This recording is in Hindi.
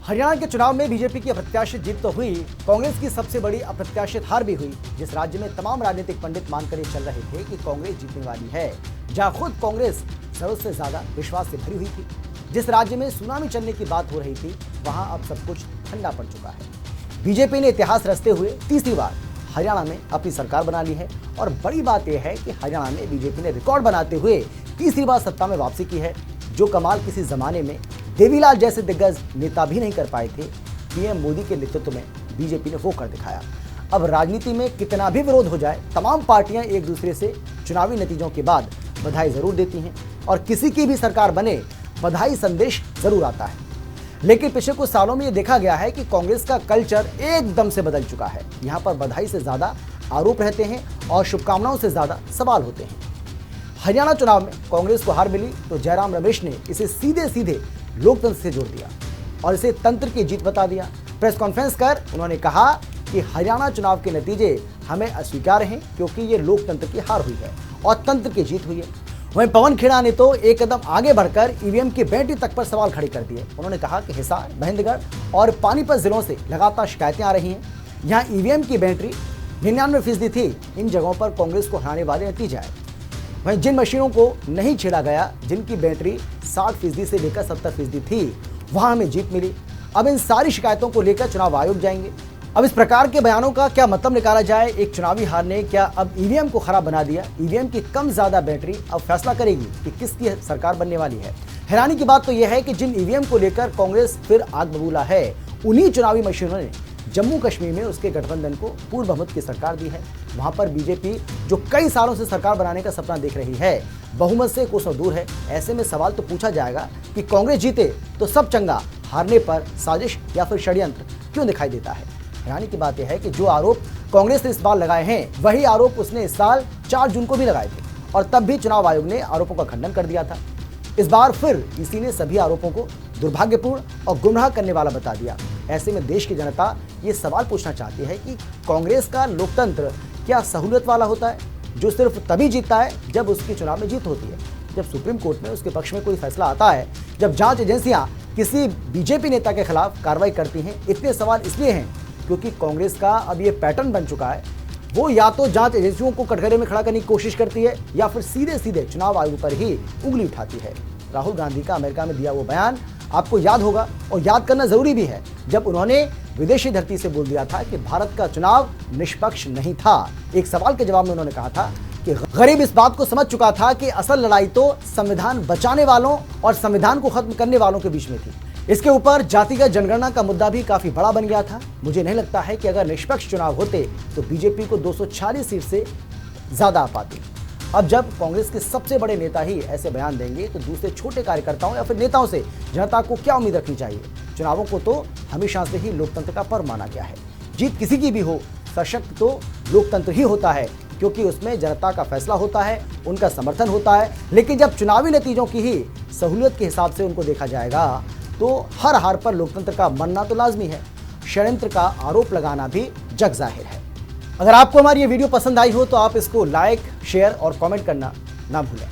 हरियाणा के चुनाव में बीजेपी की अप्रत्याशित जीत तो हुई, कांग्रेस की सबसे बड़ी अप्रत्याशित हार भी हुई। जिस राज्य में तमाम राजनीतिक पंडित मानकर ये चल रहे थे कि कांग्रेस जीतने वाली है, जहां खुद कांग्रेस जरूरत से ज्यादा विश्वास से भरी हुई थी, जिस राज्य में सुनामी चलने की बात हो रही थी, वहां अब सब कुछ ठंडा पड़ चुका है। बीजेपी ने इतिहास रचते हुए तीसरी बार हरियाणा में अपनी सरकार बना ली है और बड़ी बात यह है कि हरियाणा में बीजेपी ने रिकॉर्ड बनाते हुए तीसरी बार सत्ता में वापसी की है, जो कमाल किसी जमाने में देवीलाल जैसे दिग्गज नेता भी नहीं कर पाए थे। पीएम मोदी के नेतृत्व में बीजेपी ने वो कर दिखाया। अब राजनीति में कितना भी विरोध हो जाए, तमाम पार्टियां एक दूसरे से चुनावी नतीजों के बाद बधाई जरूर देती हैं और किसी की भी सरकार बने बधाई संदेश जरूर आता है। लेकिन पिछले कुछ सालों में यह देखा गया है कि कांग्रेस का कल्चर एकदम से बदल चुका है। यहाँ पर बधाई से ज्यादा आरोप रहते हैं और शुभकामनाओं से ज्यादा सवाल होते हैं। हरियाणा चुनाव में कांग्रेस को हार मिली तो जयराम रमेश ने इसे सीधे सीधे लोकतंत्र से जोड़ दिया और इसे तंत्र की जीत बता दिया। प्रेस कॉन्फ्रेंस कर उन्होंने कहा कि हरियाणा चुनाव के नतीजे हमें अस्वीकार हैं, क्योंकि ये लोकतंत्र की हार हुई है और तंत्र की जीत हुई है। वहीं पवन खेड़ा ने तो एक कदम आगे बढ़कर ईवीएम की बैटरी तक पर सवाल खड़े कर दिए। उन्होंने कहा कि हिसार, महेंद्रगढ़ और पानीपत जिलों से लगातार शिकायतें आ रही हैं। यहाँ ईवीएम की बैटरी 99% थी। इन जगहों पर कांग्रेस को हराने वाले नतीजे आए। वहीं जिन मशीनों को नहीं छेड़ा गया, जिनकी बैटरी 60% से लेकर 70% थी, वहां हमें जीत मिली। अब इन सारी शिकायतों को लेकर चुनाव आयोग जाएंगे। अब इस प्रकार के बयानों का क्या मतलब निकाला जाए? एक चुनावी हार ने क्या अब ईवीएम को खराब बना दिया? ईवीएम की कम ज्यादा बैटरी अब फैसला करेगी कि किसकी सरकार बनने वाली है। हैरानी की बात तो यह है कि जिन ईवीएम को लेकर कांग्रेस फिर आग बबूला है, उन्हीं चुनावी मशीनों ने जम्मू कश्मीर में उसके गठबंधन को पूर्ण बहुमत की सरकार दी है। वहां पर बीजेपी, जो कई सालों से सरकार बनाने का सपना देख रही है, बहुमत से कोसों दूर है। ऐसे में सवाल तो पूछा जाएगा कि कांग्रेस जीते तो सब चंगा, हारने पर साजिश या फिर षड्यंत्र क्यों दिखाई देता है। हैरानी की बात यह है कि जो आरोप कांग्रेस ने इस बार लगाए हैं, वही आरोप उसने इस साल 4 जून को भी लगाए थे और तब भी चुनाव आयोग ने आरोपों का खंडन कर दिया था। इस बार फिर इसी ने सभी आरोपों को दुर्भाग्यपूर्ण और गुमराह करने वाला बता दिया। ऐसे में देश की जनता ये सवाल पूछना चाहती है कि कांग्रेस का लोकतंत्र क्या सहूलियत वाला होता है, जो सिर्फ तभी जीतता है जब उसकी चुनाव में जीत होती है, जब सुप्रीम कोर्ट में उसके पक्ष में कोई फैसला आता है, जब जांच एजेंसियां किसी बीजेपी नेता के खिलाफ कार्रवाई करती हैं। इतने सवाल इसलिए हैं क्योंकि कांग्रेस का अब ये पैटर्न बन चुका है। वो या तो जांच एजेंसियों को कटघरे में खड़ा करने की कोशिश करती है या फिर सीधे सीधे चुनाव आयोग पर ही उंगली उठाती है। राहुल गांधी का अमेरिका में दिया वो बयान आपको याद होगा, और याद करना जरूरी भी है, जब उन्होंने विदेशी धरती से बोल दिया था कि भारत का चुनाव निष्पक्ष नहीं था। एक सवाल के जवाब में उन्होंने कहा था कि गरीब इस बात को समझ चुका था कि असल लड़ाई तो संविधान बचाने वालों और संविधान को खत्म करने वालों के बीच में थी। इसके ऊपर जातिगत जनगणना का मुद्दा भी काफी बड़ा बन गया था। मुझे नहीं लगता है कि अगर निष्पक्ष चुनाव होते तो बीजेपी को 240 सीट से ज्यादा आ पाती। अब जब कांग्रेस के सबसे बड़े नेता ही ऐसे बयान देंगे तो दूसरे छोटे कार्यकर्ताओं या फिर नेताओं से जनता को क्या उम्मीद रखनी चाहिए? चुनावों को तो हमेशा से ही लोकतंत्र का पर्व माना गया है। जीत किसी की भी हो, सशक्त तो लोकतंत्र ही होता है, क्योंकि उसमें जनता का फैसला होता है, उनका समर्थन होता है। लेकिन जब चुनावी नतीजों की ही सहूलियत के हिसाब से उनको देखा जाएगा तो हर हार पर लोकतंत्र का मरना तो लाजमी है। षड्यंत्र का आरोप लगाना भी जग जाहिर है। अगर आपको हमारी ये वीडियो पसंद आई हो तो आप इसको लाइक, शेयर और कमेंट करना ना भूलें।